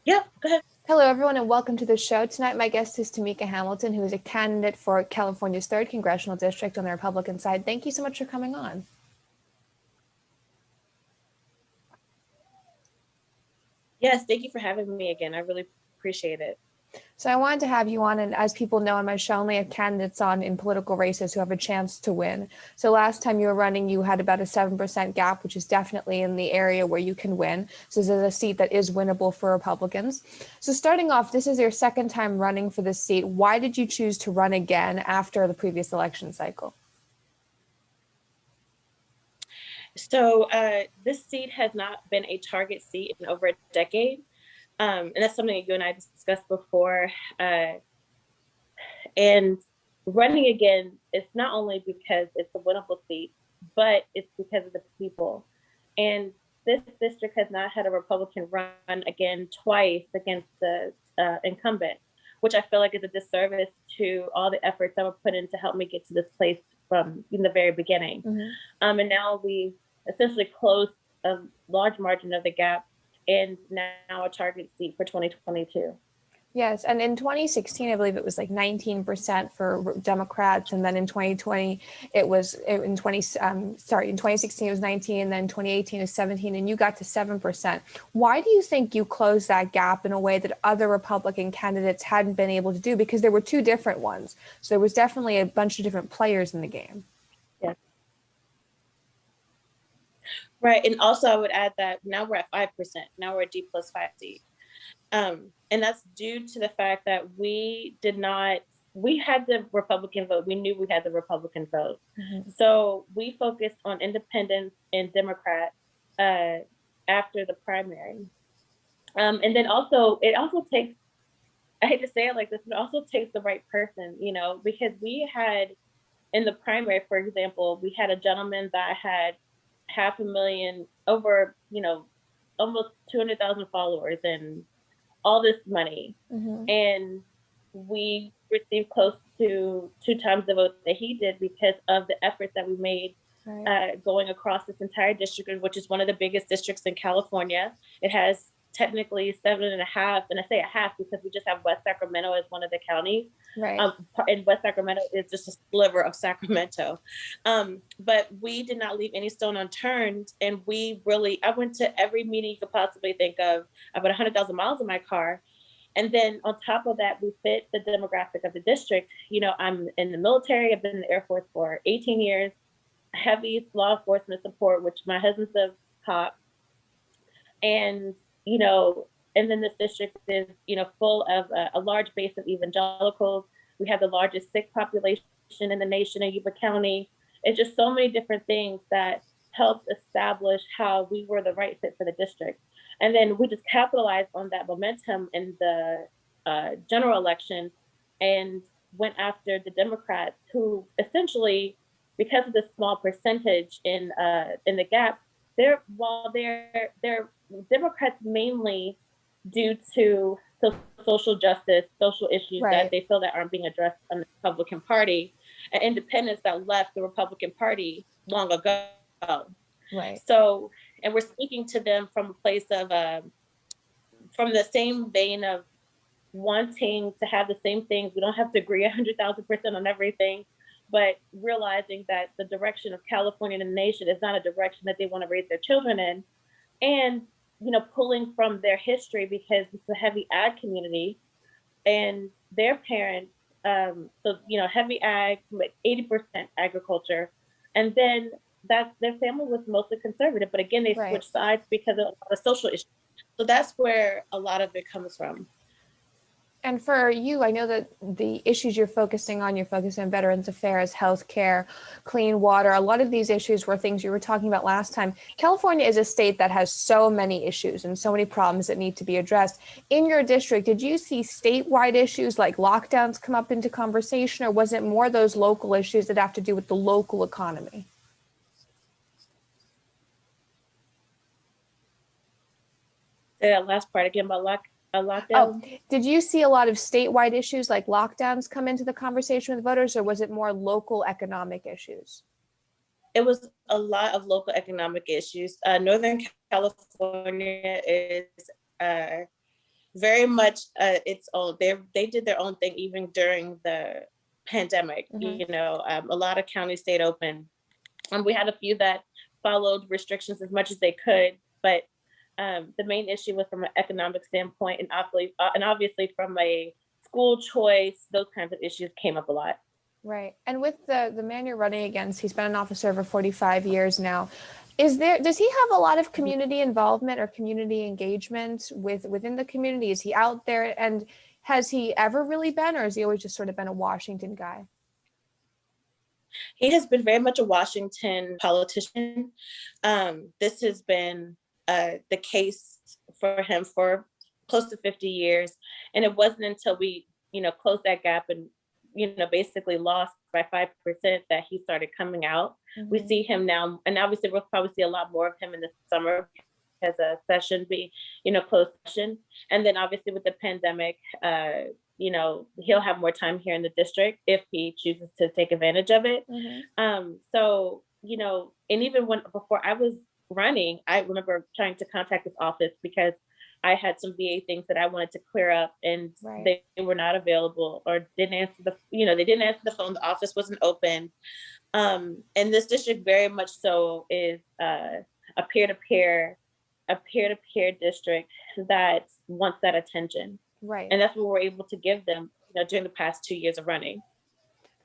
Yeah, go ahead. Hello, everyone, and welcome to the show. Tonight, my guest is Tamika Hamilton, who is a candidate for California's 3rd Congressional District on the Republican side. Thank you so much for coming on. Yes, thank you for having me again. I really appreciate it. So I wanted to have you on, and as people know on my show, I only have candidates on in political races who have a chance to win. So last time you were running, you had about a 7% gap, which is definitely in the area where you can win. So this is a seat that is winnable for Republicans. So starting off, this is your second time running for this seat. Why did you choose to run again after the previous election cycle? So this seat has not been a target seat in over a decade. And that's something that you and I discussed before. And running again, it's not only because it's a winnable seat, but it's because of the people. And this district has not had a Republican run again twice against the incumbent, which I feel like is a disservice to all the efforts that were put in to help me get to this place from in the very beginning. And now we essentially closed a large margin of the gap and now a target seat for 2022. Yes, and in 2016, I believe it was like 19% for Democrats, and then in 2020, it was in 2016 it was 19, and then 2018 is 17, and you got to 7%. Why do you think you closed that gap in a way that other Republican candidates hadn't been able to do? Because there were two different ones, so there was definitely a bunch of different players in the game. Yeah. Right, and also I would add that now we're at 5%. Now we're a D+5 seat. And that's due to the fact that we had the Republican vote. We knew we had the Republican vote. So we focused on independents and Democrats after the primary. And then also, it also takes, I hate to say it like this, but it also takes the right person, because we had in the primary, for example, we had a gentleman that had 500,000, over, almost 200,000 followers and all this money. And we received close to 2 times the vote that he did because of the efforts that we made going across this entire district, which is one of the biggest districts in California. It has technically 7.5, and I say a half because we just have West Sacramento as one of the counties. Right. And West Sacramento is just a sliver of Sacramento. But we did not leave any stone unturned. And I went to every meeting you could possibly think of. I put 100,000 miles in my car. And then on top of that, we fit the demographic of the district. I'm in the military. I've been in the Air Force for 18 years, heavy law enforcement support, which my husband's a cop. And, and then this district is, full of a large base of evangelicals. We have the largest Sikh population in the nation in Yuba County. It's just so many different things that helped establish how we were the right fit for the district. And then we just capitalized on that momentum in the general election and went after the Democrats, who essentially, because of the small percentage in the gap, they're Democrats mainly due to social justice, social issues that they feel that aren't being addressed in the Republican Party, and independents that left the Republican Party long ago. Right. So, and we're speaking to them from a place of, from the same vein of wanting to have the same things. We don't have to agree 100,000% on everything, but realizing that the direction of California and the nation is not a direction that they want to raise their children in. And, pulling from their history, because it's a heavy ag community and their parents, heavy ag, like 80% agriculture. And then their family was mostly conservative, but again, they switched sides because of the social issues. So that's where a lot of it comes from. And for you, I know that the issues you're focusing on Veterans Affairs, healthcare, clean water. A lot of these issues were things you were talking about last time. California is a state that has so many issues and so many problems that need to be addressed. In your district, did you see statewide issues like lockdowns come up into conversation, or was it more those local issues that have to do with the local economy? Say that last part again about lockdown. Oh, did you see a lot of statewide issues like lockdowns come into the conversation with voters, or was it more local economic issues? It was a lot of local economic issues. Northern California is very much its own. They did their own thing even during the pandemic. Mm-hmm. A lot of counties stayed open. We had a few that followed restrictions as much as they could, but the main issue was from an economic standpoint, and obviously from a school choice, those kinds of issues came up a lot. Right. And with the man you're running against, he's been an officer for 45 years now. Does he have a lot of community involvement or community engagement within the community? Is he out there, and has he ever really been, or has he always just sort of been a Washington guy? He has been very much a Washington politician. This has been the case for him for close to 50 years. And it wasn't until we, closed that gap and, basically lost by 5% that he started coming out. Mm-hmm. We see him now, and obviously we'll probably see a lot more of him in the summer as a session be, closed session. And then obviously with the pandemic, he'll have more time here in the district if he chooses to take advantage of it. Mm-hmm. And even before I was running, I remember trying to contact his office because I had some VA things that I wanted to clear up, and right. They were not available or didn't answer they didn't answer the phone. The office wasn't open. And this district very much so is a peer-to-peer district that wants that attention. Right. And that's what we're able to give them, during the past 2 years of running.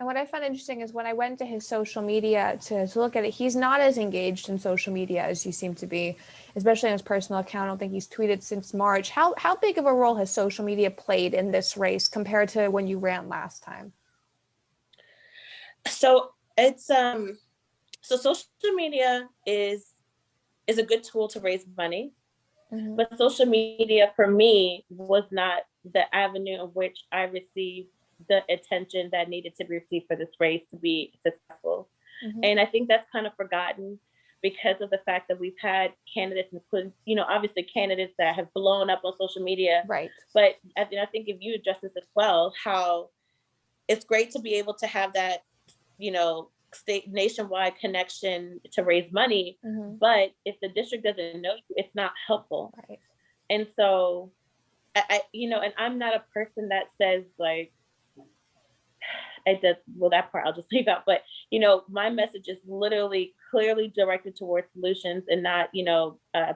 And what I found interesting is when I went to his social media to look at it, he's not as engaged in social media as you seem to be, especially on his personal account. I don't think he's tweeted since March. How big of a role has social media played in this race compared to when you ran last time? So it's so social media is a good tool to raise money. Mm-hmm. But social media for me was not the avenue of which I received the attention that needed to be received for this race to be successful. Mm-hmm. And I think that's kind of forgotten because of the fact that we've had candidates, including, obviously candidates that have blown up on social media. Right. But I think if you address this as well, how it's great to be able to have that, state nationwide connection to raise money. Mm-hmm. But if the district doesn't know you, it's not helpful. Right. And so and I'm not a person that says like, that part I'll just leave out. But, my message is literally clearly directed towards solutions and not,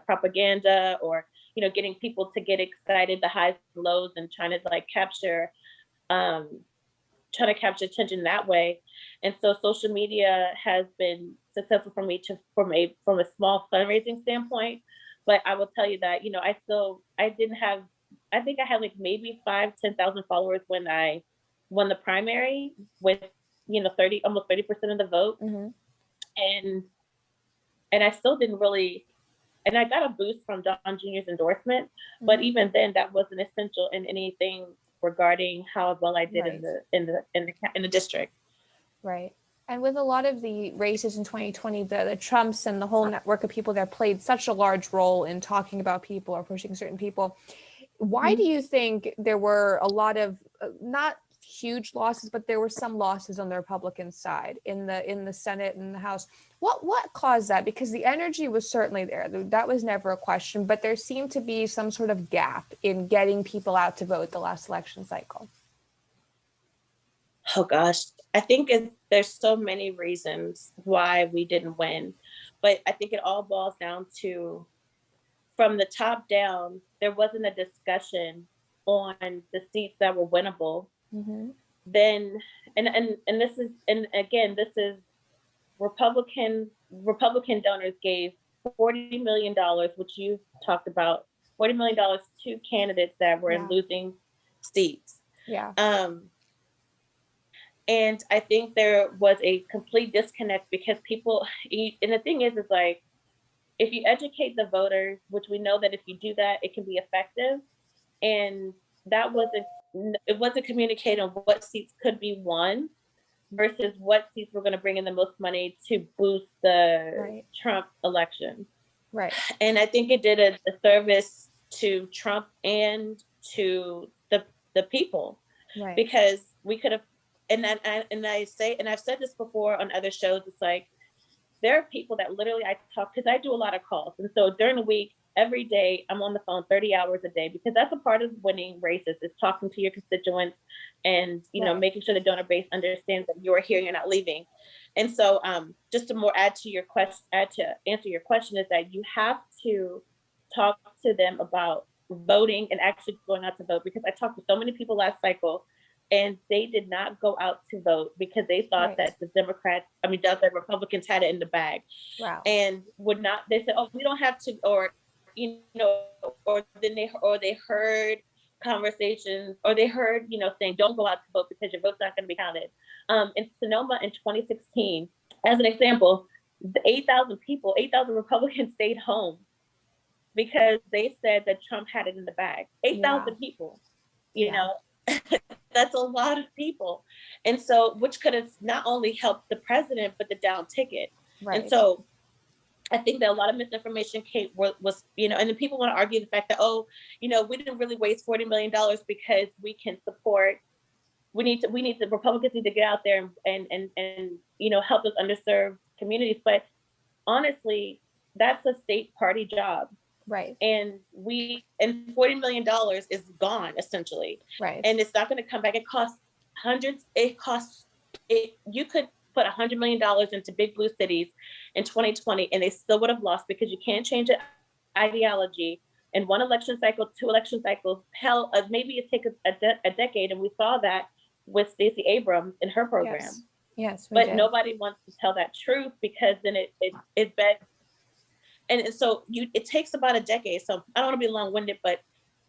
propaganda or, getting people to get excited, the highs and lows, and trying to like capture attention that way. And so social media has been successful for me from a small fundraising standpoint. But I will tell you that, I think I had like maybe 10,000 followers when I won the primary with, almost 30% of the vote. Mm-hmm. And I still didn't really, and I got a boost from Don Jr.'s endorsement, mm-hmm. but even then that wasn't essential in anything regarding how well I did right. in the district. Right. And with a lot of the races in 2020, the Trumps and the whole network of people that played such a large role in talking about people or pushing certain people, why mm-hmm. do you think there were a lot of not huge losses, but there were some losses on the Republican side in the Senate and the House? What caused that? Because the energy was certainly there. That was never a question, but there seemed to be some sort of gap in getting people out to vote the last election cycle. Oh gosh, I think there's so many reasons why we didn't win, but I think it all boils down to, from the top down, there wasn't a discussion on the seats that were winnable. Mm-hmm. Then, and this is Republican donors gave $40 million, which you talked about, $40 million to candidates that were in losing seats. Yeah. And I think there was a complete disconnect because people, and the thing is like, if you educate the voters, which we know that if you do that, it can be effective. And it wasn't communicated on what seats could be won versus what seats were going to bring in the most money to boost the Trump election. Right. And I think it did a service to Trump and to the people, right? Because we could have, and I've said this before on other shows, it's like, there are people that literally I talk, because I do a lot of calls. And so during the week, every day I'm on the phone 30 hours a day, because that's a part of winning races, is talking to your constituents and, Right. making sure the donor base understands that you're here, you're not leaving. And so just to more add to your question, add to answer your question, is that you have to talk to them about voting and actually going out to vote, because I talked to so many people last cycle and they did not go out to vote because they thought Right. that the Republicans had it in the bag, Wow. and would not. They said, "Oh, we don't have to," or or they heard conversations, or they heard, saying, "Don't go out to vote because your vote's not going to be counted." In Sonoma in 2016, as an example, the 8,000 Republicans stayed home because they said that Trump had it in the bag. Yeah. 8,000 people, you Yeah. know, that's a lot of people. And so, which could have not only helped the president, but the down ticket. And Right. so I think that a lot of misinformation was, and then people want to argue the fact that, oh, we didn't really waste $40 million because we can support. We need the Republicans need to get out there and help those underserved communities. But honestly, that's a state party job, Right. and $40 million is gone essentially, Right. and it's not going to come back. It costs hundreds. It costs it. You could put $100 million into big blue cities in 2020, and they still would have lost, because you can't change an ideology in one election cycle, two election cycles. Hell, maybe it take a decade, and we saw that with Stacey Abrams in her program. Yes. Yes, we But did. nobody wants to tell that truth, because then it begs. And so it takes about a decade. So I don't want to be long winded, but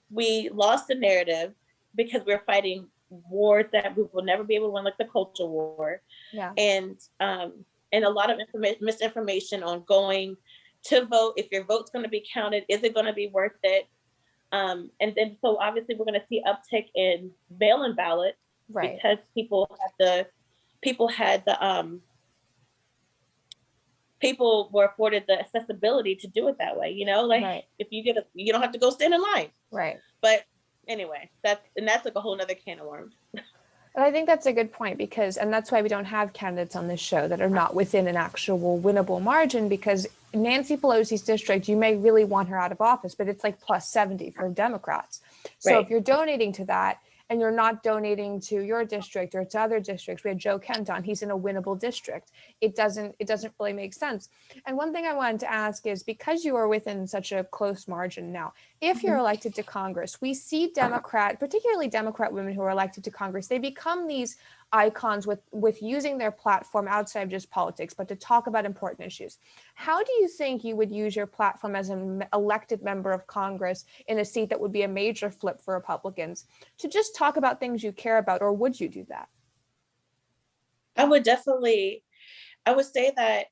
we lost the narrative because we're fighting wars that we will never be able to win, like the culture war, Yeah. and a lot of misinformation on going to vote. If your vote's going to be counted, is it going to be worth it? And then so obviously we're going to see uptick in mail-in ballots, Right. because people had the people were afforded the accessibility to do it that way. Like, Right. if you don't have to go stand in line. Right. But anyway, that's like a whole nother can of worms. And I think that's a good point, and that's why we don't have candidates on this show that are not within an actual winnable margin, because Nancy Pelosi's district, you may really want her out of office, but it's like plus 70 for Democrats. So Right. if you're donating to that and you're not donating to your district or to other districts, we had Joe Kent on, he's in a winnable district. It doesn't really make sense. And one thing I wanted to ask is, because you are within such a close margin now, if you're elected to Congress, we see particularly Democrat women who are elected to Congress, they become these icons with using their platform outside of just politics, but to talk about important issues. How do you think you would use your platform as an elected member of Congress in a seat that would be a major flip for Republicans to just talk about things you care about, or would you do that? I would say that.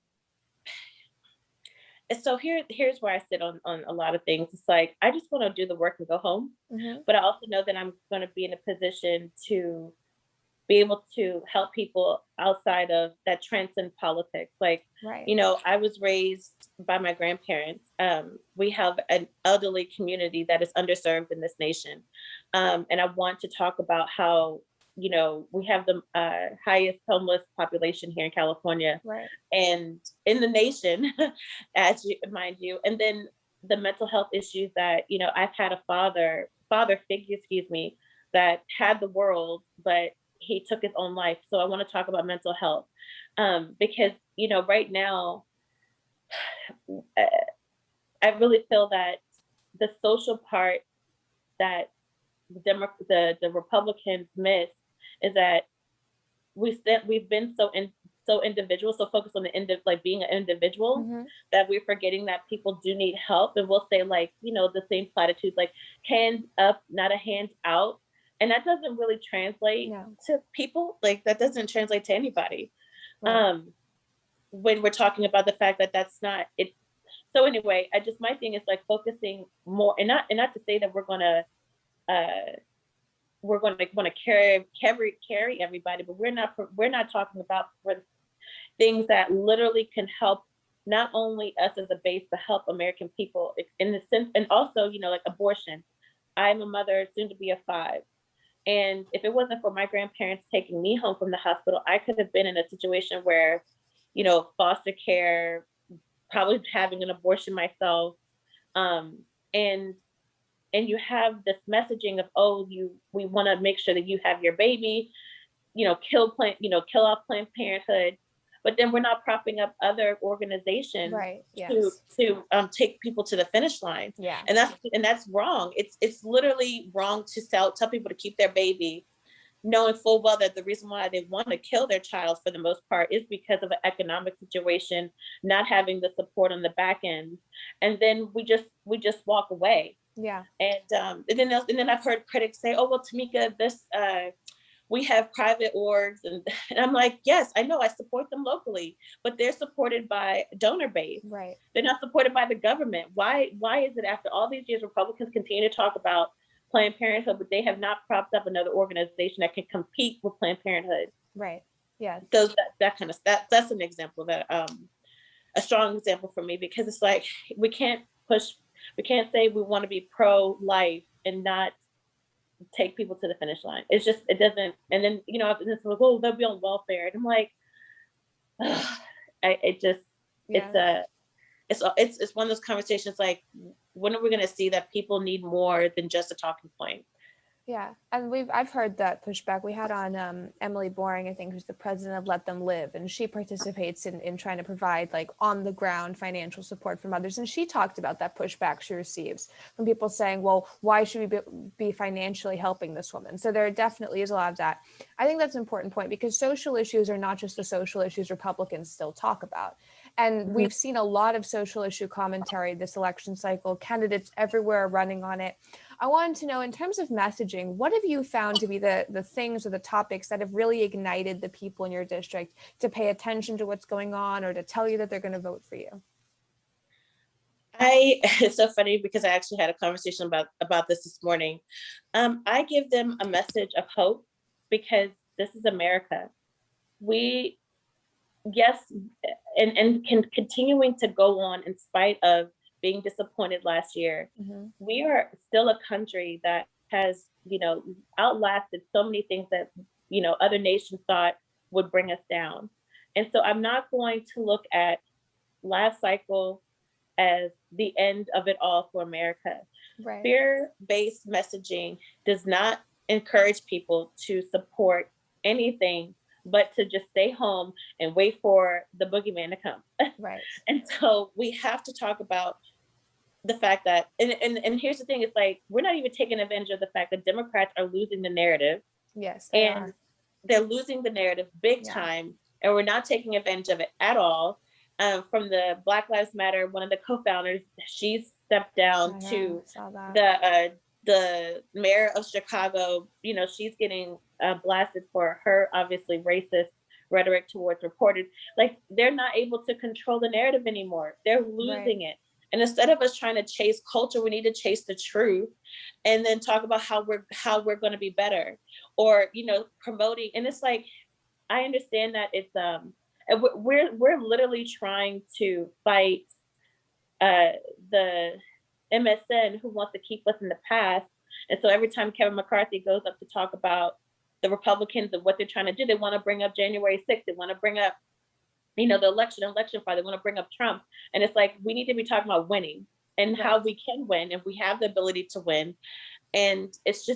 So here's where I sit on a lot of things. It's like, I just want to do the work and go home. Mm-hmm. But I also know that I'm going to be in a position to be able to help people outside of that, transcend politics. Like, Right. I was raised by my grandparents. We have an elderly community that is underserved in this nation. And I want to talk about how, we have the highest homeless population here in California Right. and in the nation, mind you. And then the mental health issues that, I've had a father figure, excuse me, that had the world, but he took his own life. So I want to talk about mental health, because right now, uh, I really feel that the social part that the Republicans miss is that we've been so individual, so focused on like being an individual, Mm-hmm. that we're forgetting that people do need help. And we'll say, like, the same platitudes, like hands up, not a hand out. And that doesn't really translate No. to people. Like, that doesn't translate to anybody. Right. When we're talking about the fact that that's not it. So anyway, my thing is like focusing more, and not to say that uh we're going to want to carry everybody, but we're not talking about things that literally can help not only us as a base, but help American people in the sense, and also, like abortion. I'm a mother, soon to be a 5. And if it wasn't for my grandparents taking me home from the hospital, I could have been in a situation where, foster care, probably having an abortion myself, um, and you have this messaging of, oh, we want to make sure that you have your baby, kill off Planned Parenthood, but then we're not propping up other organizations Right. to Yes. take people to the finish line. Yeah. And that's wrong. It's literally wrong to tell people to keep their baby, knowing full well that the reason why they want to kill their child for the most part is because of an economic situation, not having the support on the back end, and then we just walk away. Yeah. And then I've heard critics say, "Oh well, Tamika, this we have private orgs," and I'm like, yes, I know, I support them locally, but they're supported by donor base. Right. They're not supported by the government. Why is it after all these years Republicans continue to talk about Planned Parenthood, but they have not propped up another organization that can compete with Planned Parenthood? Right. Yes. So that kind of that's an example that a strong example for me, because it's like we can't say we want to be pro life and not take people to the finish line. It's just, it doesn't. And then it's like, oh, they'll be on welfare, and I'm like, it just, Yeah. it's one of those conversations like, when are we going to see that people need more than just a talking point? Yeah, and I've heard that pushback. We had on Emily Boring, I think, who's the president of Let Them Live, and she participates in trying to provide like on the ground financial support for mothers. And she talked about that pushback she receives from people saying, "Well, why should we be financially helping this woman?" So there definitely is a lot of that. I think that's an important point, because social issues are not just the social issues Republicans still talk about. And we've seen a lot of social issue commentary this election cycle. Candidates everywhere are running on it. I wanted to know, in terms of messaging, what have you found to be the things or the topics that have really ignited the people in your district to pay attention to what's going on, or to tell you that they're going to vote for you? It's so funny because I actually had a conversation about this morning. I give them a message of hope, because this is America. We, yes, and can continuing to go on in spite of being disappointed last year. Mm-hmm. We are still a country that has, outlasted so many things that, other nations thought would bring us down. And so I'm not going to look at last cycle as the end of it all for America. Right. Fear-based messaging does not encourage people to support anything but to just stay home and wait for the boogeyman to come. Right. And so we have to talk about the fact that, and here's the thing, it's like, we're not even taking advantage of the fact that Democrats are losing the narrative, Yes, they and are. they're losing the narrative big Yeah. time, and we're not taking advantage of it at all. From the Black Lives Matter, one of the co-founders, she's stepped down to Saw that. the mayor of Chicago. She's getting blasted for her obviously racist rhetoric towards reporters. Like, they're not able to control the narrative anymore. They're losing it. And instead of us trying to chase culture, we need to chase the truth, and then talk about how we're going to be better, or promoting. And it's like, I understand that it's and we're literally trying to fight the MSN, who wants to keep us in the past. And so every time Kevin McCarthy goes up to talk about the Republicans and what they're trying to do, they want to bring up January 6th. They want to bring up, the election fraud. They want to bring up Trump. And it's like, we need to be talking about winning and how we can win, and we have the ability to win. And it's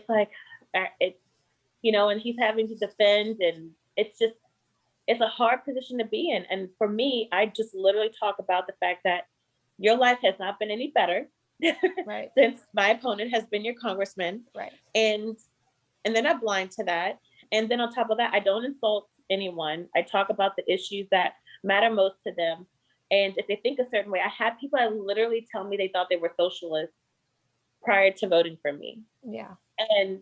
like, and he's having to defend, and it's a hard position to be in. And for me, I just literally talk about the fact that your life has not been any better Right. since my opponent has been your congressman. Right. And they're not blind to that. And then on top of that, I don't insult anyone. I talk about the issues that matter most to them. And if they think a certain way, I had people that literally tell me they thought they were socialists prior to voting for me. Yeah. And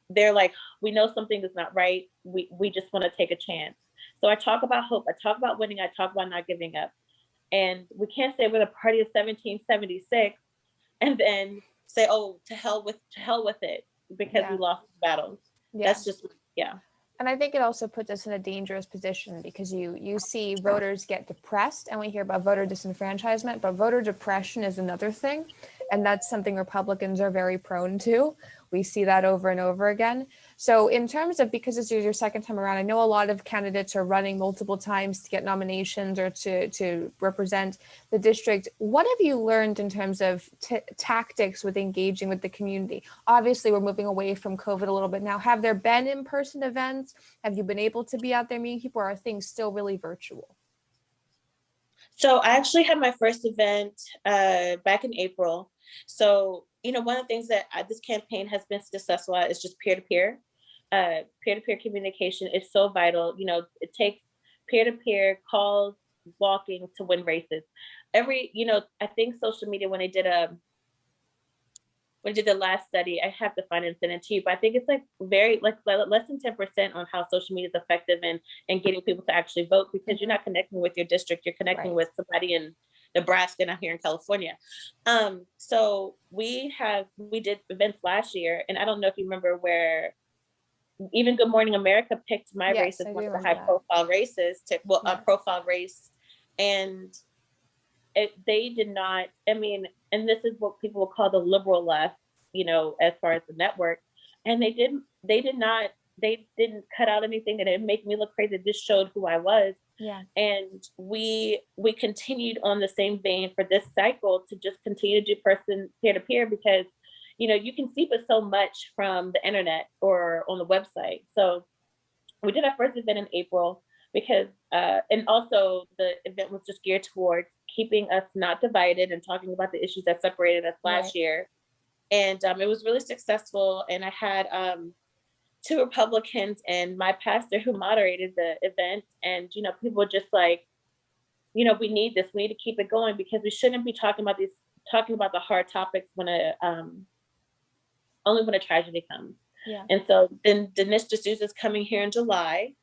they're like, we know something is not right. We just want to take a chance. So I talk about hope. I talk about winning. I talk about not giving up. And we can't say we're the party of 1776 and then say, oh, to hell with it, because we lost the battle. Yeah. That's just, yeah. And I think it also puts us in a dangerous position, because you see voters get depressed, and we hear about voter disenfranchisement, but voter depression is another thing. And that's something Republicans are very prone to. We see that over and over again. So in terms of, because this is your second time around, I know a lot of candidates are running multiple times to get nominations or to represent the district. What have you learned in terms of tactics with engaging with the community? Obviously, we're moving away from COVID a little bit now. Have there been in-person events? Have you been able to be out there meeting people, or are things still really virtual? So I actually had my first event back in April. So, one of the things that this campaign has been successful at is just peer-to-peer. Peer-to-peer communication is so vital. It takes peer-to-peer calls, walking to win races. I think social media, when I did the last study, I have to find it and send it to you, but I think it's like very like less than 10% on how social media is effective in getting people to actually vote, because you're not connecting with your district, you're connecting with somebody in Nebraska and out here in California. So we did events last year, and I don't know if you remember where even Good Morning America picked my race as one of the high profile races a profile race. And they did not, and this is what people will call the liberal left, as far as the network. And they didn't cut out anything that didn't make me look crazy. This showed who I was. Yeah. And we continued on the same vein for this cycle to just continue to do peer-to-peer, because you can see but so much from the internet or on the website. So we did our first event in April, because and also the event was just geared towards keeping us not divided and talking about the issues that separated us last year. And it was really successful. And I had two Republicans and my pastor who moderated the event. And people were just like, we need this. We need to keep it going, because we shouldn't be talking about the hard topics only when a tragedy comes. Yeah. And so then Dinesh D'Souza is coming here in July.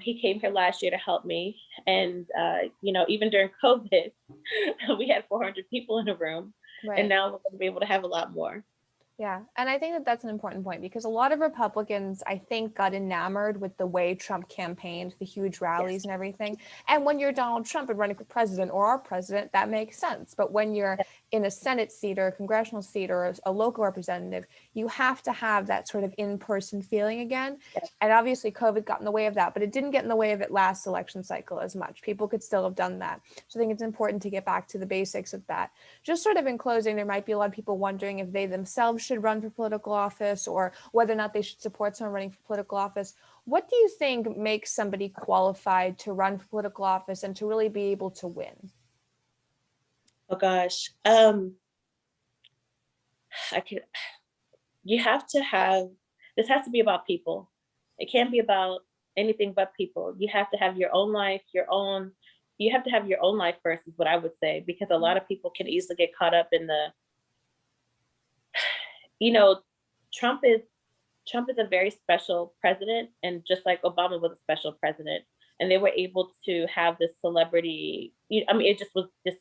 He came here last year to help me. And, even during COVID, we had 400 people in the room. Right. And now we're going to be able to have a lot more. Yeah. And I think that that's an important point, because a lot of Republicans, I think, got enamored with the way Trump campaigned, the huge rallies and everything. And when you're Donald Trump and running for president or our president, that makes sense. But when you're in a Senate seat or a congressional seat or a local representative, you have to have that sort of in-person feeling again. And obviously COVID got in the way of that, but it didn't get in the way of it last election cycle as much. People could still have done that. So I think it's important to get back to the basics of that. Just sort of in closing, there might be a lot of people wondering if they themselves should run for political office, or whether or not they should support someone running for political office. What do you think makes somebody qualified to run for political office and to really be able to win? Oh gosh. You have to have, this has to be about people. It can't be about anything but people. You have to have your own life, you have to have your own life first, is what I would say, because a lot of people can easily get caught up in Trump is a very special president, and just like Obama was a special president, and they were able to have this celebrity. It just was just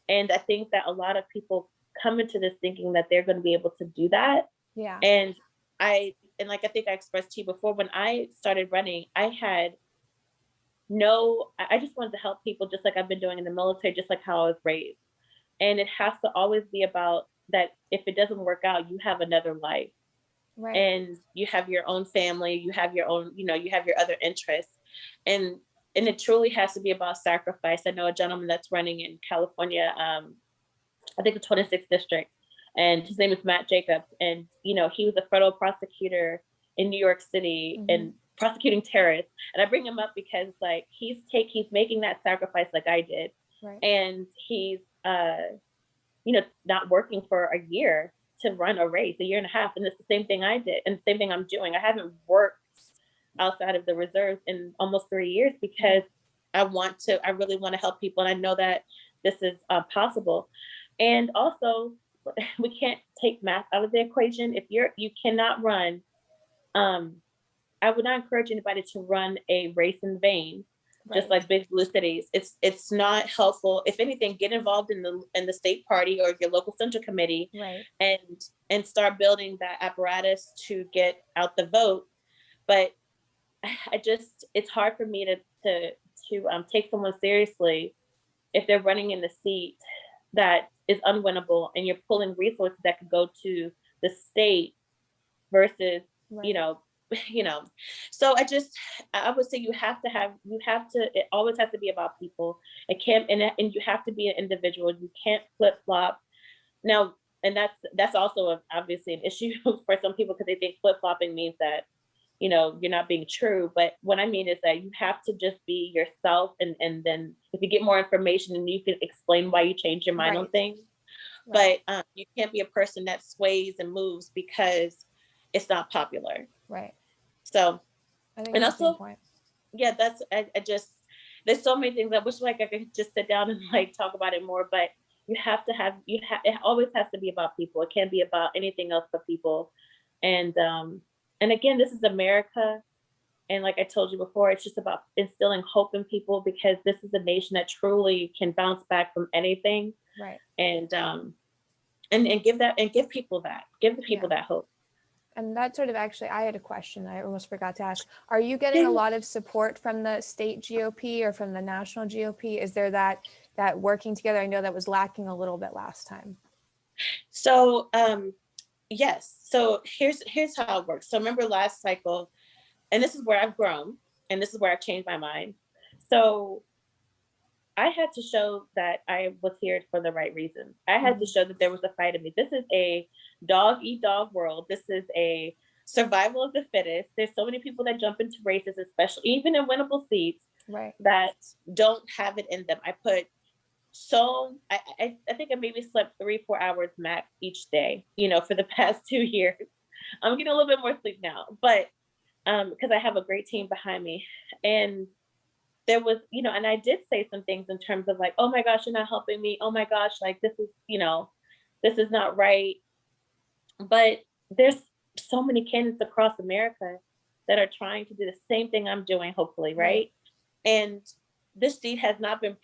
and I think that a lot of people come into this thinking that they're going to be able to do that. Yeah. And I think I expressed to you before, when I started running, I just wanted to help people, just like I've been doing in the military, just like how I was raised. And it has to always be about that. If it doesn't work out, you have another life. Right. And you have your own family, you have your own, you have your other interests. And it truly has to be about sacrifice. I know a gentleman that's running in California, I think the 26th district, and his name is Matt Jacobs. And, he was a federal prosecutor in New York City and prosecuting terrorists. And I bring him up because like he's making that sacrifice like I did. Right. And he's, not working for a year to run a race, a year and a half. And it's the same thing I did, and the same thing I'm doing. I haven't worked outside of the reserves in almost 3 years, because I really want to help people. And I know that this is possible. And also, we can't take math out of the equation. If you cannot run, I would not encourage anybody to run a race in vain. Right. Just like big blue cities, it's not helpful. If anything, get involved in the state party or your local central committee, right, and start building that apparatus to get out the vote. But it's hard for me to take someone seriously if they're running in the seat that is unwinnable, and you're pulling resources that could go to the state versus, you Right. know, you know. So I would say it always has to be about people. It can't, and you have to be an individual. You can't flip flop. Now, and that's also obviously an issue for some people because they think flip flopping means that, you're not being true. But what I mean is that you have to just be yourself, and then if you get more information, and you can explain why you change your mind on Right. things. Right. But you can't be a person that sways and moves because it's not popular. Right. So, I think and that's the also, point. yeah, I just, there's so many things I wish like I could just sit down and like talk about it more, but it always has to be about people. It can't be about anything else but people. And again, this is America. And like I told you before, it's just about instilling hope in people, because this is a nation that truly can bounce back from anything. Right. And give people give the people Yeah. that hope. And that sort of actually, I had a question I almost forgot to ask. Are you getting a Yeah. lot of support from the state GOP or from the national GOP? Is there that working together? I know that was lacking a little bit last time. So yes. So here's how it works. So remember last cycle, and this is where I've grown, and this is where I've changed my mind. So I had to show that I was here for the right reasons. I had to Mhm. show that there was a fight in me. This is a dog eat dog world. This is a survival of the fittest. There's so many people that jump into races, especially even in winnable seats, Right. that don't have it in them. I think I maybe slept 3-4 hours max each day, for the past 2 years. I'm getting a little bit more sleep now, but because I have a great team behind me. And there was, and I did say some things in terms of like, oh my gosh, you're not helping me. Oh my gosh, like this is not right. But there's so many candidates across America that are trying to do the same thing I'm doing, hopefully, Right. right? And this seat has not been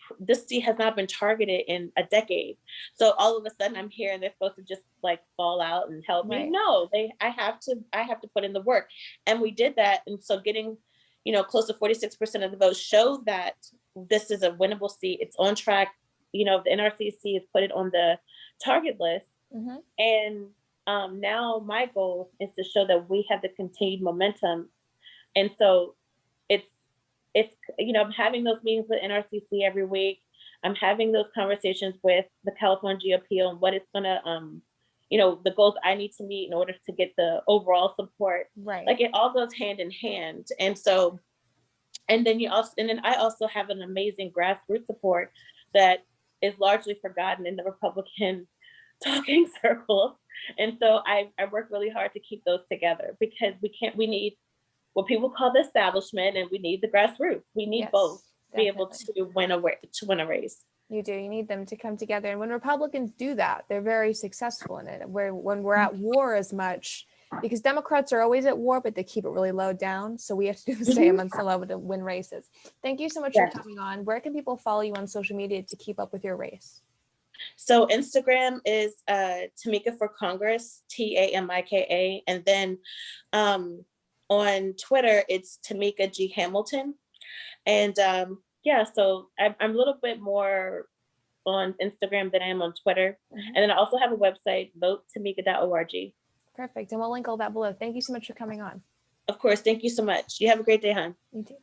targeted in a decade. So all of a sudden I'm here and they're supposed to just like fall out and help me. Right. No, I have to put in the work. And we did that. And so getting, close to 46% of the votes showed that this is a winnable seat. It's on track. The NRCC has put it on the target list. Mm-hmm. And now my goal is to show that we have the continued momentum. And so it's I'm having those meetings with NRCC every week. I'm having those conversations with the California GOP on what it's gonna the goals I need to meet in order to get the overall support. Right. Like it all goes hand in hand. And so and then I also have an amazing grassroots support that is largely forgotten in the Republican talking circles. And so I work really hard to keep those together, because we need what people call the establishment, and we need the grassroots. We need both Yes, to be able definitely. to win a race. You do. You need them to come together. And when Republicans do that, they're very successful in it. Where when we're at war as much, because Democrats are always at war, but they keep it really low down. So we have to do the same Mhm. on some level to win races. Thank you so much for Yeah. coming on. Where can people follow you on social media to keep up with your race? So Instagram is Tamika for Congress, Tamika, and then on Twitter it's Tamika G Hamilton. And yeah, so I'm a little bit more on Instagram than I am on Twitter. Mhm. And then I also have a website, votetamika.org. Perfect. And we'll link all that below. Thank you so much for coming on. Of course, thank you so much. You have a great day, hon. You too.